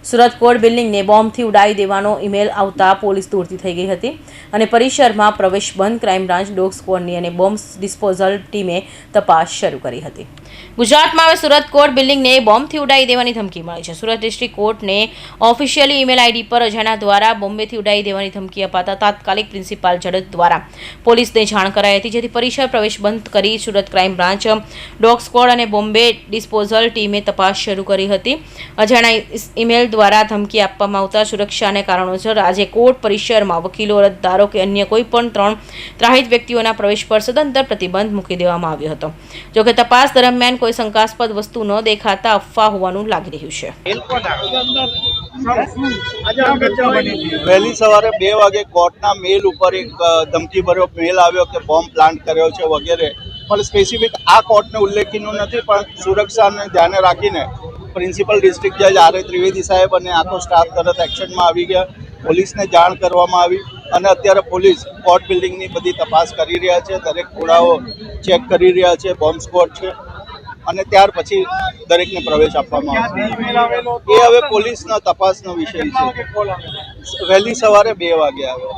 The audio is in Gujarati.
સુરત કોર્ટ બિલ્ડિંગને બોમ્બથી ઉડાવી દેવાનો ઈમેલ આવતા પોલીસ દોડતી થઈ ગઈ હતી અને પરિસરમાં પ્રવેશ બંધ ક્રાઇમ બ્રાન્ચ, ડોગ સ્ક્વોડની અને બોમ્બ ડિસ્પોઝલ ટીમે તપાસ શરૂ કરી હતી। ગુજરાતમાં હવે સુરત કોર્ટ બિલ્ડિંગને બોમ્બથી ઉડાવી દેવાની ધમકી મળી છે। સુરત ડિસ્ટ્રિક્ટ કોર્ટને ઓફિશિયલી ઈમેલ આઈડી પર અજાણ્યા દ્વારા બોમ્બેથી ઉડાવી દેવાની ધમકી અપાતા તાત્કાલિક પ્રિન્સિપાલ જડદ દ્વારા પોલીસને જાણ કરાઈ હતી, જેથી પરિસર પ્રવેશ બંધ કરી Surat crime branch, dog squad અને બોમ્બે ડિસ્પોઝલ ટીમે તપાસ શરૂ કરી હતી। અજાણ્યા ઈમેલ દ્વારા ધમકી આપવામાં આવતા સુરક્ષાને કારણોસર આજે કોર્ટ પરિસરમાં વકીલો, અરજદારો કે અન્ય કોઈ પણ 3 ત્રાહિત વ્યક્તિઓના પ્રવેશ પર સદંતર પ્રતિબંધ મૂકી દેવામાં આવ્યો હતો। જોકે તપાસ દરમિયાન કોઈ શંકાસ્પદ વસ્તુ ન દેખાતા અફવા હોવાનું લાગી રહ્યું છે। વહેલી સવારે 2 વાગે કોર્ટના મેલ ઉપર એક ધમકીભર્યો મેલ આવ્યો કે બોમ્બ પ્લાન્ટ કર્યો છે વગેરે, પણ સ્પેસિફિક આ કોર્ટને ઉલ્લેખીનું નથી, પણ સુરક્ષાને ધ્યાને રાખીને પ્રિન્સિપલ ડિસ્ટ્રિક્ટ જજ આર એ ત્રિવેદી સાહેબ અને આખો સ્ટાફ તરત એક્શનમાં આવી ગયા। પોલીસને જાણ કરવામાં આવી અને અત્યારે પોલીસ કોર્ટ બિલ્ડિંગની બધી તપાસ કરી રહ્યા છે, દરેક ખોળાઓ ચેક કરી રહ્યા છે, બોમ્બ સ્ક્વોડ છે અને ત્યાર પછી દરેકને પ્રવેશ આપવામાં આવશે। એ હવે પોલીસના તપાસનો વિષય છે। વહેલી સવારે 2 વાગે આવ્યો।